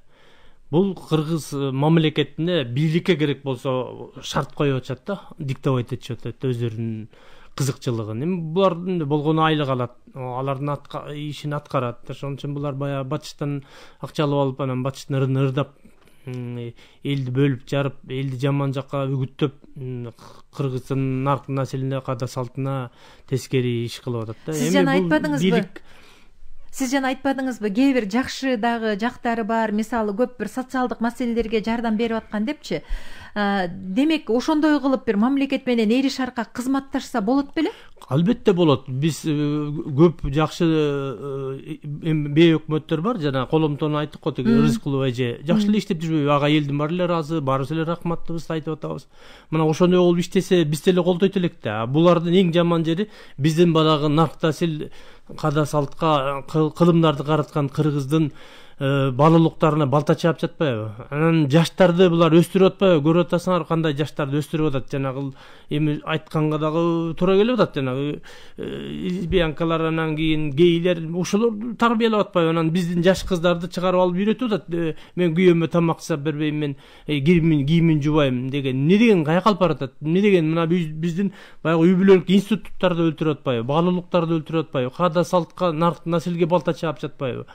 Бул кыргыз мамлекетине бийликке керек болсо шарт коюп атышат да, диктовать этишип атат өздөрүнүн кызыкчылыгын. Эми булардын болгону айлык алат, алардын ишин аткарат. Ошон үчүн булар баягы батыштан акча алып алып, анан батыштын ырдап, элди бөлүп жарып, элди жаман жакка үгүттөп, кыргыздын нарк населине, када салтына тескери иш кылып атат да. Сиз жана айтпадыңызбы? Сиз жана айтпадыңызбы, кээ бир жакшы дагы жактары бар, мисалы көп бир социалдык маселелерге жардам берип аткан депчи. Демек, ошондой кылып бир мамлекет менен эри шаркка кызматташса болот беле? Албетте болот. Биз көп жакшы бейөкмөттөр бар, жана коломтону айттык го, тиги Рызкулова эже жакшы эле иштеп жүрбөйбү? Ага элдин баары эле ыраазы, баарыбыз эле рахматтыбызды айтып атабыз. Мына ошондой болуп иштесе, биз деле колдойт элек да. Булардын эң жаман жери биздин баягы нарк насил, када салтка кылымдарды караткан кыргыздын балалыктарына балта чаап жатпайбы? Анан жаштарды булар өстүрүп атпайбы? Көрүп атасыңар кандай жаштарды өстүрүп атат. Жанагы эми айтканга дагы туура келип атат. Жанагы лесбиянкалар, анан кийин гейлер, ошолор тарбиялап атпайбы? Анан биздин жаш кыздарды чыгарып алып үйрөтүп атат. Мен күйөөмө тамак жасап бербейм, мен кийимин жубайм деген. Эмне деген каяка алып баратат? Эмне деген мына биздин баягы үй бүлөлүк институттарды өлтүрүп атпайбы? Балалыктарды өлтүрүп атпайбы? Када салтка, нарк населге балта чаап жатпайбы?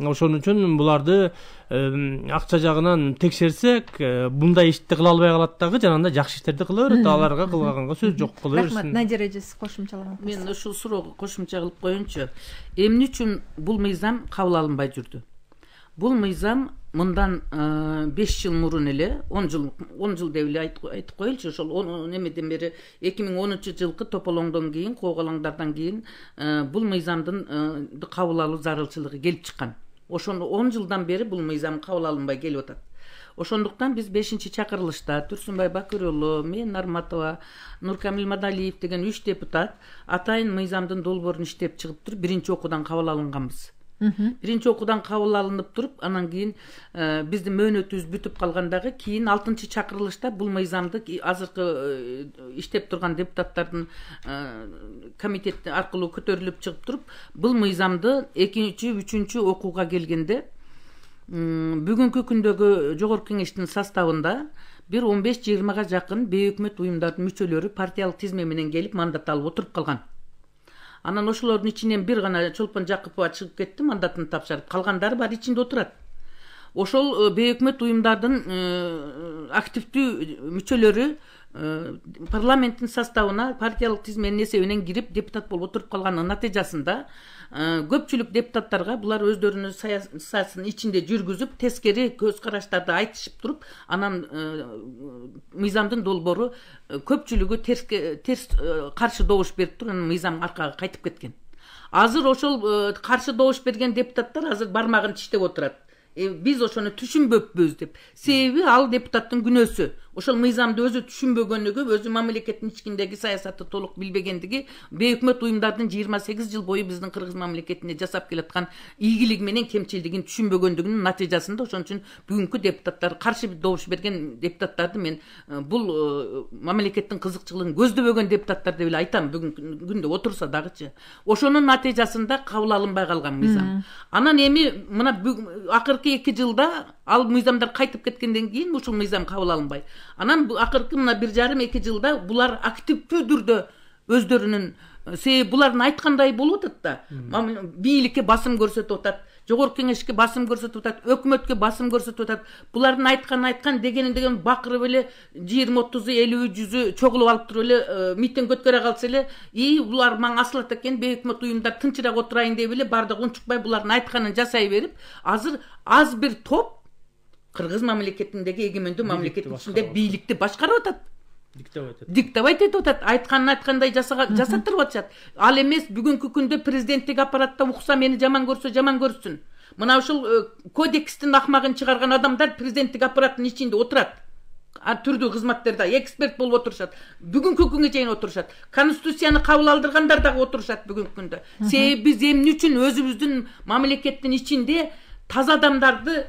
Ошон үчүн буларды акча жагынан текшерсек, мындай ишти кыла албай калат дагы, жанагындай жакшы иштерди кыла берет. Аларга кылганга сөз жок, кыла берсин. Рахмат. Надир эже, сиз кошумчалаган. Мен ушул суроого кошумча кылып коеюнчу. Эмне үчүн бул мыйзам кабыл алынбай жүрдү? Бул мыйзам мындан 5 жыл мурун эле, 10 жыл деп эле айтып коелучу, ошол немеден бери 2010-жылкы тополоңдон кийин, коогалаңдардан кийин бул мыйзамдын кабыл алуу зарылчылыгы келип чыккан. Ошону 10 жылдан бери бул мыйзам кабыл алынбай келип атат. Ошондуктан биз 5-чакырылышта Турсунбай Бакыр уулу, мен Нарматова, Нуркамил Мадалиев деген 3 депутат атайын мыйзамдын долбоорун иштеп чыгып туруп, биринчи окуудан кабыл алынганбыз. Биринчи окуудан кабыл алынып туруп, анан кийин биздин мөөнөтүбүз бүтүп калгандагы кийин 6-чакырылышта бул мыйзамды азыркы иштеп турган депутаттардын комитет аркылуу көтөрүлүп чыгып туруп, бул мыйзамды 2-3 окууга келгенде бүгүнкү күндөгү жогорку кеңештин составында бир 15-20 жакын бейөкмөт уюмдардын мүчөлөрү партиялык тизме менен келип мандат алып отуруп калган. Анан ошолордун ичинен бир гана Чолпон Жакыпова чыгып кетти, мандатын тапшырып, калгандары бар ичинде отурат. Ошол бейөкмөт уюмдардын активдүү мүчөлөрү парламенттин составына партиялык тизменин эсебинен кирип депутат болуп отуруп калганын натыйжасында көпчүлүк депутаттарга булар өздөрүнүн саясатынын ичинде жүргүзүп, тескери көз караштарды айтышып туруп, анан мыйзамдын долбоору көпчүлүгү терс каршы добуш берип туруп, анан мыйзам аркага кайтып кеткен. Азыр ошол каршы добуш берген депутаттар азыр бармагын тиштеп отурат. Биз ошону түшүнбөппүз деп. Себеби ал депутаттын күнөөсү. Ошол мыйзамды өзү түшүнбөгөнлүгү, өзү мамлекеттин ичиндеги саясатты толук билбегендиги, бейөкмөт уюмдардын 28 жыл бою биздин Кыргыз мамлекетине жасап келаткан ийгилиги менен кемчилдигин түшүнбөгөндүгүнүн натыйжасында ошон үчүн бүгүнкү депутаттар, каршы добуш берген депутаттарды мен бул мамлекеттин кызыкчылыгын көздөбөгөн депутаттар деп эле айтам. Бүгүнкү күндө отурса дагычы. Ошонун натыйжасында кабыл алынбай калган мыйзам. Анан эми мына акыркы 2 жылда ал мыйзамдар кайтып кеткенден кийин ушул мыйзам кабыл алынбай. Анан акыркы мына 1,5-2 жылда булар активдүү түрдө өздөрүнүн себеби булардын айткандай болуп атат да. Бийликке басым көрсөтүп атат, жогорку кеңешке басым көрсөтүп атат, өкмөткө басым көрсөтүп атат. Булардын айткан деген бакырып эле 20-30, 50, 100 чогулуп алып туруп эле митинг өткөрө калса эле, булар мага асылат экен, бейөкмөт уюмдар тынчыраак отурайын деп эле бардыгы унчукпай булардын айтканын жасай берип, азыр аз бир топ Кыргыз мамлекетиндеги эгемендүү мамлекеттин ичинде бийликти башкарып атат. Диктовать этип атат. Айтканын айткандай жасаттырып атышат. Ал эмес бүгүнкү күндө президенттик аппаратта укса, мени жаман көрсө жаман көрсүн. Мына ушул кодекстин акмагын чыгарган адамдар президенттик аппараттын ичинде отурат. Түрдүү кызматтерде эксперт болуп отурушат. Бүгүнкү күнгө чейин отурушат. Конституцияны кабыл алдыргандар дагы отурушат бүгүнкү күндө. Себеби биз эмне үчүн өзүбүздүн мамлекеттин ичинде таза адамдарды,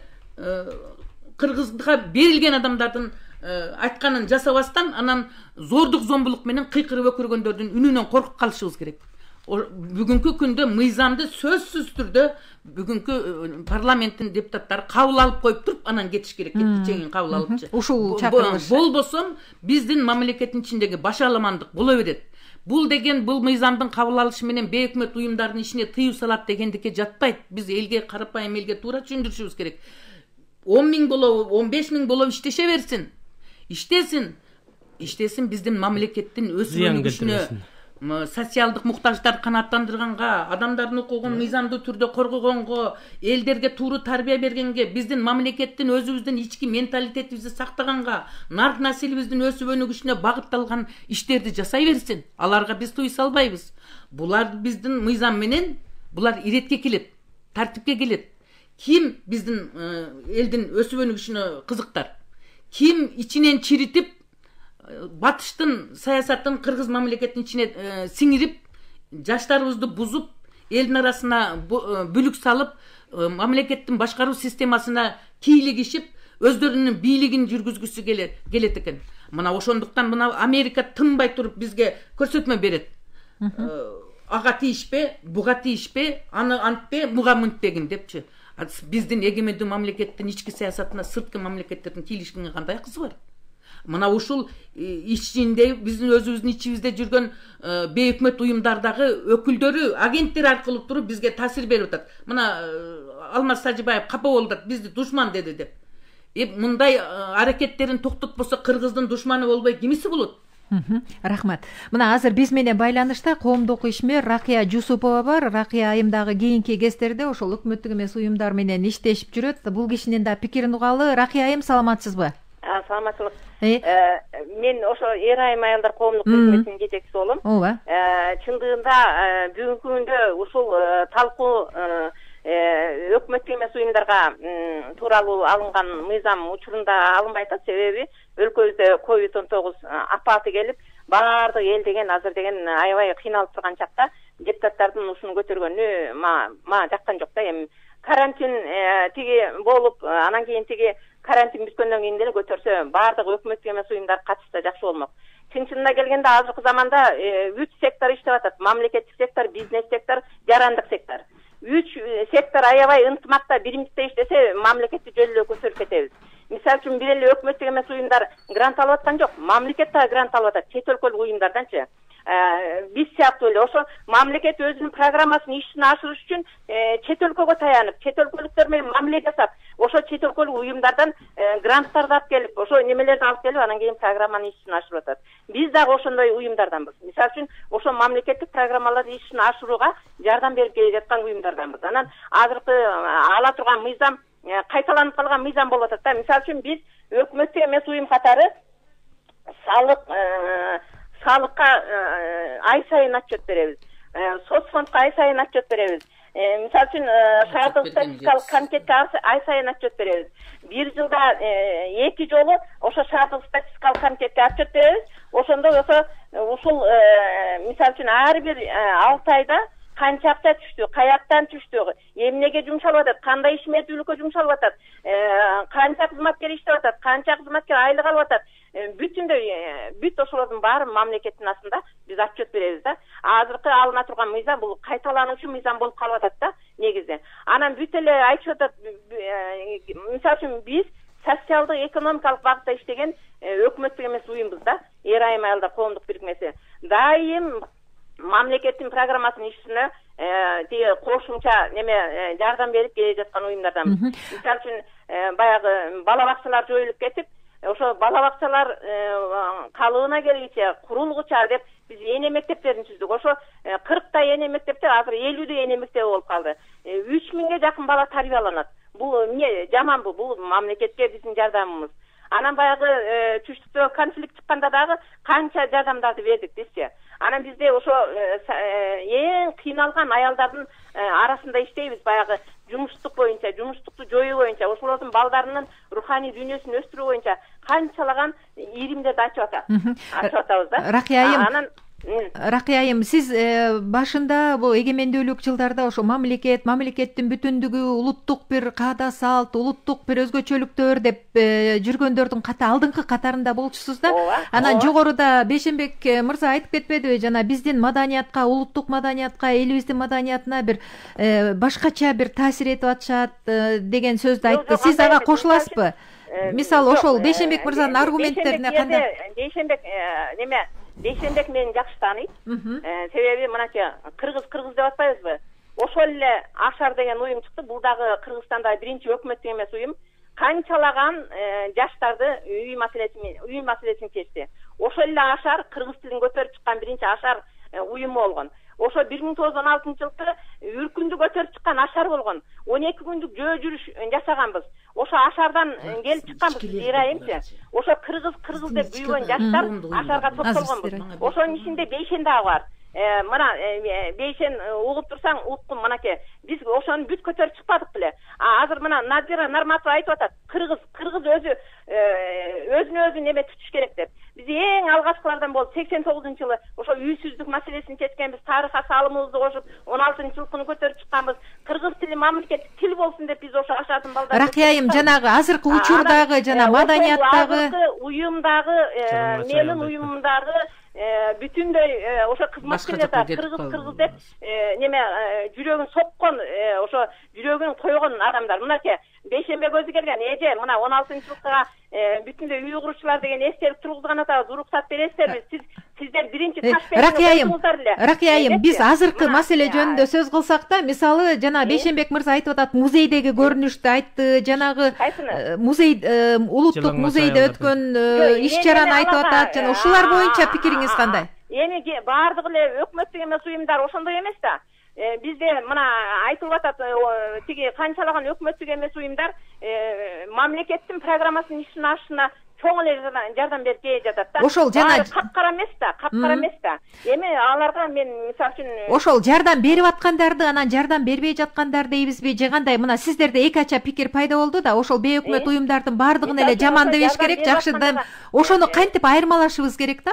Кыргызга берилген адамдардын айтканын жасабастан, анан зордук зомбулук менен кыйкырып өкүргөндөрдүн үнүнөн коркуп калышыбыз керек. Бүгүнкү күндө мыйзамды сөзсүз түрдө бүгүнкү парламенттин депутаттары кабыл алып коюп туруп, анан кетиш керек. Кетчегин кабыл алыпчы. Ушул чакырылыш болбосо биздин мамлекеттин ичиндеги башаламандык боло берет. Бул мыйзамдын кабыл алышы менен бейөкмөт уюмдардын ишине тыюу салат дегендикке жатпайт. Биз элге, карапайым элге туура түшүндүрүшүбүз керек. 10.000 болобу, 15.000 болобу иштеше берсин. Иштесин биздин мамлекеттин өсүп-өнүгүшүнө, социалдык муктаждар канааттандырганга, адамдардын укугун мыйзамдуу түрдө коргогонго, элдерге тууру тарбия бергенге, биздин мамлекеттин өзүбүздүн ички менталитетибизди сактаганга, нарк населибиздин өсүп-өнүгүшүнө багытталган иштерди жасай берсин. Аларга биз туй салбайбыз. Булар биздин мыйзам менен, булар иретке келет, тартипке келет. Ким биздин элдин өсүп-өнүгүшүнө кызыктар? Ким ичинен чиритип, батыштын саясатын Кыргыз мамлекетинин ичине сиңирип, жаштарыбызды бузуп, элдин арасына бүлүк салып, мамлекеттин башкаруу системасына кийлигишип, өздөрүнүн бийлигин жүргүзгүсү келет экен. Мына ошондуктан мына Америка тынбай туруп бизге көрсөтмө берет. Ага тийишпе, буга тийишпе, аны антпе, буга мынтпегин депчи. Биздин эгемендүү мамлекеттин ички саясатына сырткы мамлекеттердин кийлишкенге кандай кызы бар? Мына ушул ичинде биздин өзүбүздүн ичибизде жүргөн бейөкмөт уюмдардагы өкүлдөрү, агенттер аркылуу туруп бизге таасир берип атат. Мына Алмаз Сажыбаев капа болуп атат, бизди душман деди деп. Мындай аракеттерин токтотпосо Кыргыздын душманы болбой кимиси болот? Рахмат. Мына азыр биз менен байланышта коомдук ишмер Ракия Жусупова бар. Ракия айымдагы кийинки кездерде ошол өкмөттүк эмес уюмдар менен иштешип жүрөт. Бул кишинин да пикирин угалы. Ракия айым, саламатсызбы? Саламатсызбы. Мен ошо эр айым аялдар коомдук кызматынын жетекчиси болом. Ооба. Чындыгында бүгүнкү күндө ушул талкуу өкмөттүк эмес уюмдарга тууралуу алынган мыйзам учурунда алынбай атат. Себеби өлкөбүздө COVID-19 апаты келип, баардык эл деген азыр деген аябай кыйналып турган чакта депутаттардын ушуну көтөргөнү мага жаккан жок да. Эми карантин тиги болуп, анан кийин тиги карантин бүткөндөн кийин деле көтөрсө, баардык өкмөттүк эмес уюмдар катышса жакшы болмок. Чын-чынында келгенде азыркы заманда 3 сектор иштеп атат. Мамлекеттик сектор, бизнес сектор, жарандык сектор. 3 сектор аябай ынтымакта, биримдикте иштесе, мамлекетти жөнүндө көтөрүп кетебиз. Мисалы үчүн бир эле өкмөттүк эмес уюмдар грант алып аткан жок, мамлекет да грант алып атат, чет өлкөлүк уюмдарданчы. биз сыяктуу эле ошо мамлекет өзүнүн программасын ишин ашырыш үчүн чет өлкөгө таянып, чет өлкөлүктөр менен мамиле жасап, ошо чет өлкөлүк уюмдардан гранттарды алып келип, ошо немелерди алып келип, анан кийин программанын ишин ашырып атат. Биз дагы ошондой уюмдарданбыз. Мисалы үчүн, ошо мамлекеттик программаларды ишин ашырууга жардам берип келе жаткан уюмдарданбыз. Анан азыркы ала турган мыйзам кайталанып калган мыйзам болуп атат да. Мисалы үчүн биз өкмөттүк эмес уюм катары салыкка ай сайын отчет беребиз. Соцфондко ай сайын отчет беребиз. Мисалы үчүн шаардык статистикалык комитетке ай сайын отчет беребиз. Бир жылда 2 жолу ошо шаардык статистикалык комитетке отчет беребиз. Ошондо ушул мисалы үчүн ар бир 6 айда канча акча түштү, каяктан түштү, эмнеге жумшалып атат, кандай ишмердүүлүккө жумшалып атат, канча кызматкер иштеп атат, канча кызматкер айлык алып атат. Бүт ошолордун баары мамлекеттин астында биз отчет беребиз да. Азыркы алына турган мыйзам бул кайталануучу мыйзам болуп калып атат да, негизи. Анан бүт эле айтышып атат, мисалы үчүн биз социалдык экономикалык багытта иштеген өкмөттүк эмес уюмбуз да. Эр айым айылдар коомдук бирикмеси. Дайым мамлекеттин программасынын ишине тиги кошумча неме жардам берип келе жаткан уюмдардан. Мисалы үчүн баягы бала бакчалар жоюлуп кетип, ошо бала бакчалар калыбына келгиче, курулгуча деп биз эне мектептерин түздүк. Ошо 40 эне мектептер азыр 50 эне мектеп болуп калды. 3000ге жакын бала тарбияланат. Бул эмне жаманбы? Бул мамлекетке биздин жардамыбыз. Анан баягы түштүктө конфликт чыкканда дагы канча жардамдарды бердик десчи. Анан бизде ошо эң кыйналган аялдардын арасында иштейбиз, баягы жумуштук боюнча, жумуштукту жоюу боюнча, ошолордун балдарынын руханий дүйнөсүн өстүрүү боюнча канчалаган иримдерди ачып атабыз да. Ракия айым, сиз башында бул эгемендүүлүк жылдарда ошо мамлекеттин бүтүндүгү, улуттук бир каада салт, улуттук бир өзгөчөлүктөр деп жүргөндөрдүн алдыңкы катарында болчусуз да. Анан жогоруда Бейшенбек мырза айтып кетпедиби, жана биздин маданиятка, улуттук маданиятка, элибиздин маданиятына бир башкача бир таасир этип атышат деген сөздү айтты. Сиз ага кошуласызбы? Мисалы, ошол Бейшенбек мырзанын аргументтерине кандай? Бейшенбек мени жакшы тааныйт. Себеби мыначы кыргыз деп атпайбызбы? Ошол эле Ашар деген уюм чыкты. Бул дагы Кыргызстанда биринчи өкмөттүк эмес уюм. Канчалаган жаштарды үй маселесин чечти. Ошол эле Ашар кыргыз тилин көтөрүп чыккан биринчи Ашар уюму болгон. Ошо 1916-жылкы үркүндү көтөрүп чыккан Ашар болгон. 12 күндүк жөө жүрүш жашаганбыз. Ошо Ашардан келип чыкканбыз, Ирайымчы. Ошо кыргыз деп büyөгөн жаштар Ашарга топтолгонбуз. Ошонун ичинде Бейшен дагы бар. Мына Бейшен угуп турсаң, уккун мынакей. Биз ошону бүт көтөрүп чыкпадык беле. Азыр мына Надира Нарматова айтып атат, кыргыз өзүнө неме түтүш керек деп. Биз эң алгачкылардан болуп 89-жылы ошо үйсүздүк маселесин чечкенбиз, тарыхка салымыбызды кошуп 16-жылкыны көтөрүп чыкканбыз. Кыргыз тили мамлекеттик тил болсун деп биз ошо Ашардын балдары. Ракия айым, жанагы азыркы учурдагы жана маданияттагы уюмдагы, менин уюмумдагы бүтүндөй ошо кызматкерлер да кыргыз деп неме жүрөгүн соккон, ошо жүрөгүн койгон адамдар. Мынакей Бейшенбек өзү келген, эже мына 16-жылкыга бүтүндөй үй курушчулар деген эстелик тургузган атабыз, уруксат бересиздерби? Сиздер биринчи таш Ракия айым, биз азыркы маселе жөнүндө сөз кылсак да, мисалы жана Бейшенбек мырза айтып атат, музейдеги көрүнүштү айтты, жанагы музей, улуттук музейде өткөн иш-чараны айтып атат, жана ушулар боюнча пикириңиз кандай? Эми баардыгы эле өкмөттүк эмес уюмдар ошондой эмес да. Бизде мына айтылып атат, тиги канчалаган өкмөттүк эмес уюмдар мамлекеттин программасынын ишин ашышына чоң эле жардам берип келе жатат да. Ошол жана капкара эмес да. Эми аларга мен мисалы үчүн ошол жардам берип аткандарды, анан жардам бербей жаткандар дейбизби, же кандай? Мына сиздерде эки ача пикир пайда болду да, ошол бейөкмөт уюмдардын баардыгын эле жаман дебеш керек, жакшы деп. Ошону кантип айырмалашыбыз керек да?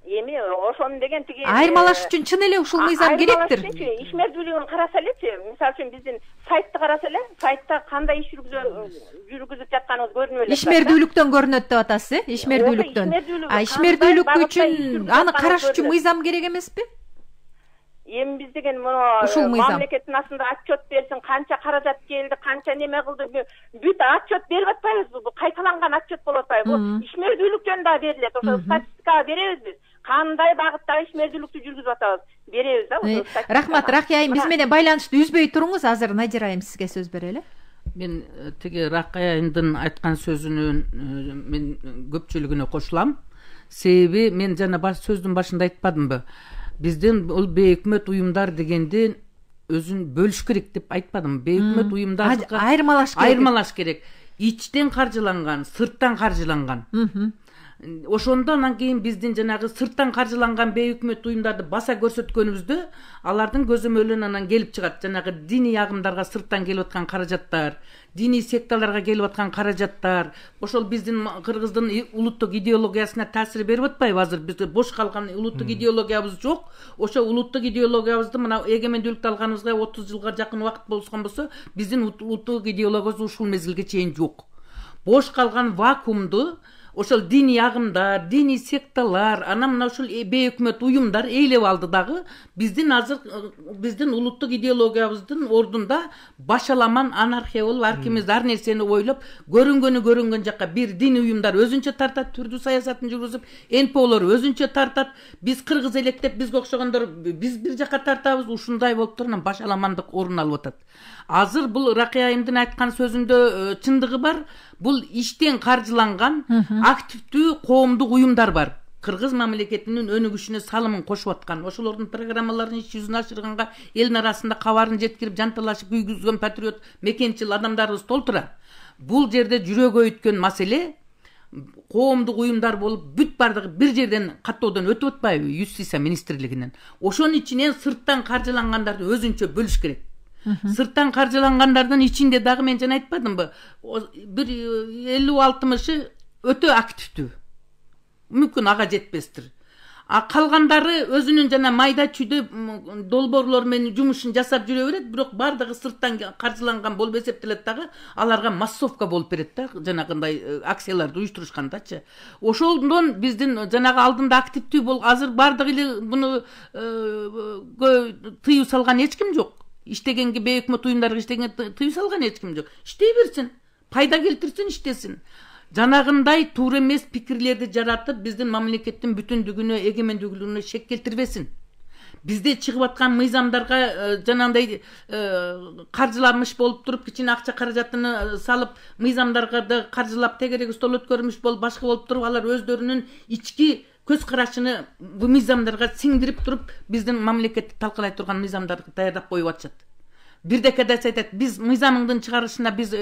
Эми ошону деген тиги айырмалаш үчүн чын эле ушул мыйзам керектир. Ишмердүүлүгүн караса элечи, мисалы үчүн биздин сайтты караса эле, сайтта кандай иш жүргүзүп жатканыбыз көрүнүп эле. Ишмердүүлүктөн көрүнөт деп атасыз, ишмердүүлүктөн. Ишмердүүлүк үчүн аны караш үчүн мыйзам керек эмеспи? Эми биз деген муну мамлекеттин астында отчет берсин, канча каражат келди, канча неме кылды, бүт отчет берип атпайбызбы? Бул кайталанган отчет болуп атпайбы? Бул ишмердүүлүк жөнүндө берилет, ошо статистикага беребиз биз. кандай багыттагы ишмердүүлүктү жүргүзүп атабыз, беребиз да. Рахмат, Ракия айым, биз менен байланышты үзбөй туруңуз. Азыр Надира айым сизге сөз берели. Мен тиги Ракия айымдын айткан сөзүнүн мен көпчүлүгүнө кошулам. Себеби мен жана сөздүн башында айтпадымбы? Биздин бул бейөкмөт уюмдар дегенди өзүн бөлүш керек деп айтпадым. Бейөкмөт уюмдар айырмалаш керек. Ичтен каржыланган, сырттан каржыланган. Ошондо анан кийин биздин жанагы сырттан каржыланган бейөкмөт уюмдарды баса көрсөткөнүбүздө алардын көзөмөлүнөн анан келип чыгат жанагы диний агымдарга сырттан келип аткан каражаттар, диний секталарга келип аткан каражаттар. Ошол биздин Кыргыздын улуттук идеологиясына таасир берип атпайбы? Азыр бизде бош калган улуттук идеологиябыз жок. Ошо улуттук идеологиябызды мына эгемендүүлүктү алганыбызга 30 жылга жакын убакыт болгон болсо, биздин улуттук идеологиябыз ушул мезгилге чейин жок. Бош калган вакуумду ошол диний агымдар, диний секталар, анан мына ушул бейөкмөт уюмдар ээлеп алды дагы биздин азыр биздин улуттук идеологиябыздын ордунда башаламан анархия болуп, ар кимиз ар нерсени ойлоп, көрүнгөн жакка бир диний уюмдар өзүнчө тартат, түрдүү саясатын жүргүзүп, НПОлор өзүнчө тартат, биз кыргыз элек деп бизге окшогондор биз бир жакка тартабыз, ушундай болуп туруп анан башаламандык орун алып атат. Азыр бул Ракия айымдын айткан сөзүндө чындыгы бар. Бул иштен каржыланган активдүү коомдук уюмдар бар. Кыргыз мамлекетинин өнүгүшүнө салымын кошуп аткан, ошолордун программаларын иш жүзүнө ашырганга элдин арасында кабарын жеткирип, жанталашып күйгүзгөн патриот, мекенчил адамдарыбыз толтура. Бул жерде жүрөгү өткөн маселе коомдук уюмдар болуп, бүт бардыгы бир жерден каттоодон өтүп атпайбы? Юстиция министрлигинен. Ошонун ичинен сырттан каржылангандарды өзүнчө бөлүш керек. Сырттан каржылангандардын ичинде дагы мен жана айтпадымбы? Бир 50-60 өтө активдүү. Мүмкүн ага жетпестир. Калгандары өзүнүн жана майда чүйдө долбоорлор менен жумушун жасап жүрө берет, бирок бардыгы сырттан каржыланган болуп эсептелет дагы, аларга массовка болуп берет да, жанагындай акцияларды уюштурушкандачы. Ошондон биздин жанагы алдында активдүү бол, азыр бардыгы эле буну тыюу салган эч ким жок. Иштегенге бейөкмөт уюмдарга иштегенге тыюу салган эч ким жок. Иштей берсин, пайда келтирсин, иштесин. Жанагындай туура эмес пикирлерди жаратып, биздин мамлекеттин бүтүндүгүнө, эгемендүүлүгүнө шек келтирбесин. Бизде чыгып аткан мыйзамдарга жанагындай каржыламыш болуп туруп, кичине акча каражатын салып, мыйзамдарга да каржылап, тегереги стол өткөрмүш болуп, башка болуп туруп, алар өздөрүнүн ички көз карашыны бу мыйзамдарга сиңдирип туруп, биздин мамлекетти талкалай турган мыйзамдарды даярдап коюп атышат. Бирдеке да айтат, биз мыйзамыңдын чыгарышына биз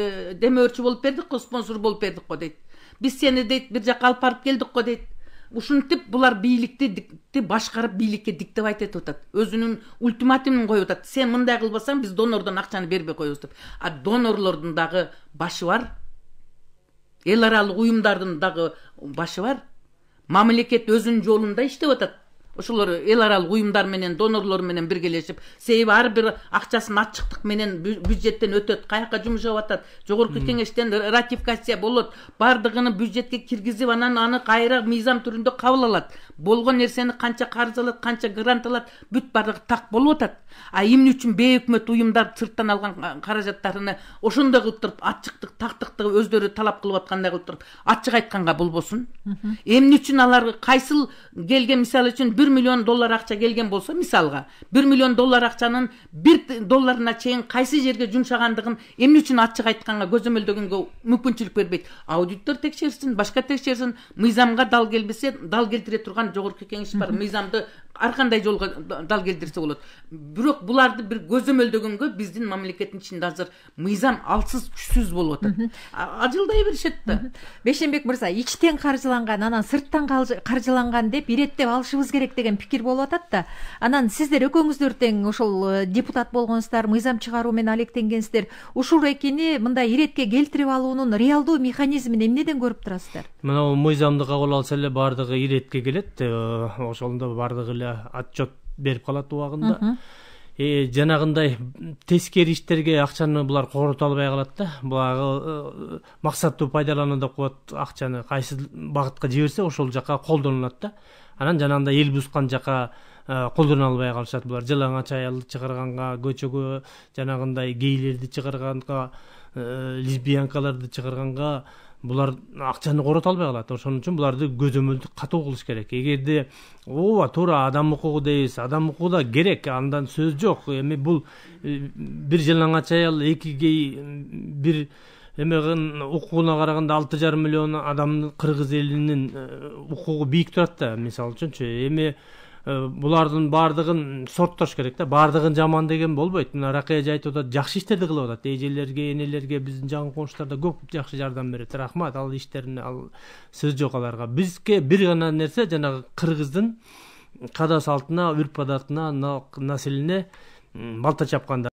демөөрчү болуп бердик го, спонсор болуп бердик го дейт. Биз сени дейт бир жакка алып барып келдик го дейт. Ушинтип булар бийликти башкарып, бийликке диктовать этип атат. Өзүнүн ультиматумун коюп атат. Сен мындай кылбасаң, биз донордон акчаны бербей коебуз деп. А донорлордун дагы башы бар. Эл аралык уюмдардын дагы башы бар. Мамлекет өзүнүн жолунда иштеп атат. Ошолор эл аралык уюмдар менен, донорлор менен биргелешип, себеби ар бир акчасын ачыктык менен бюджеттен өтөт, каяка жумшап атат, жогорку кеңештен ратификация болот, бардыгын бюджетке киргизип, анан аны кайра мыйзам түрүндө кабыл алат. Болгон нерсени канча карыз алат, канча грант алат, бүт бардыгы так болуп атат. А эмне үчүн бейөкмөт уюмдар сырттан алган каражаттарыны ошондой кылып туруп, ачыктык, тактыкты өздөрү талап кылып аткандай кылып туруп, ачык айтканга болбосун? Эмне үчүн алар кайсыл келген, мисалы үчүн $1 миллион акча келген болсо, мисалга, $1 миллион акчанын $1 чейин кайсы жерге жумшагандыгын эмне үчүн ачык айтканга, көзөмөлдөгөнгө мүмкүнчүлүк бербейт? Аудиттор текшерсин, башка текшерсин, мыйзамга дал келбесе, дал келтире турган жогорку кеңеш бар. Мыйзамды ар кандай жолго дал келтирсе болот. Бирок буларды бир көзөмөлдөгөнгө биздин мамлекеттин ичинде азыр мыйзам алсыз, күчсүз болуп атат. Ажылдай беришет да. Бешенбек мырза, ичтен каржыланган, анан сырттан каржыланган деп иреттеп алышыбыз керек деген пикир болуп атат да. Анан сиздер экөөңүздөр тең ошол депутат болгонсуздар, мыйзам чыгаруу менен алектенгенсиздер. Ушул экени мындай иретке келтирип алуунун реалдуу механизмин эмнеден көрүп турасыздар? Мына мыйзамды кабыл алса эле бардыгы иретке келет. Ошондо бардыгы эле отчет берип калат убагында. Жанагындай тескери иштерге акчаны булар корото албай калат да. Булагы максаттуу пайдалануу деп коет, акчаны кайсы багытка жиберсе ошол жака колдонулат да. Анан жанагындай эл бузган жака колдоно албай калышат. Булар жылаңач аялды чыгарганга, көчөгө жанагындай гейлерди чыгарганга, лесбиянкаларды чыгарганга булар акчаны корото албай калат. Ошон үчүн буларды көзөмөлдү катуу кылыш керек. Эгерде ооба туура адам укугу дейбиз, адам укугу да керек, андан сөз жок. Эми бул бир жалаңач аял экиге бир эмегин укугуна караганда 6,5 миллион адамдын кыргыз элинин укугу бийик турат да, мисалы үчүнчү. Эми булардын баардыгын сорттош керек да, баардыгын жаман деген болбойт. Мына Ракыя айтып атат, жакшы иштерди кылып атат. Эжелерге, энелерге биздин жакын коңшулар да көп жакшы жардам берет. Рахмат, ал иштерине ал сөз жок аларга. Бизге бир гана нерсе, жанагы кыргыздын када салтына, үрп адатына, населине балта чапканда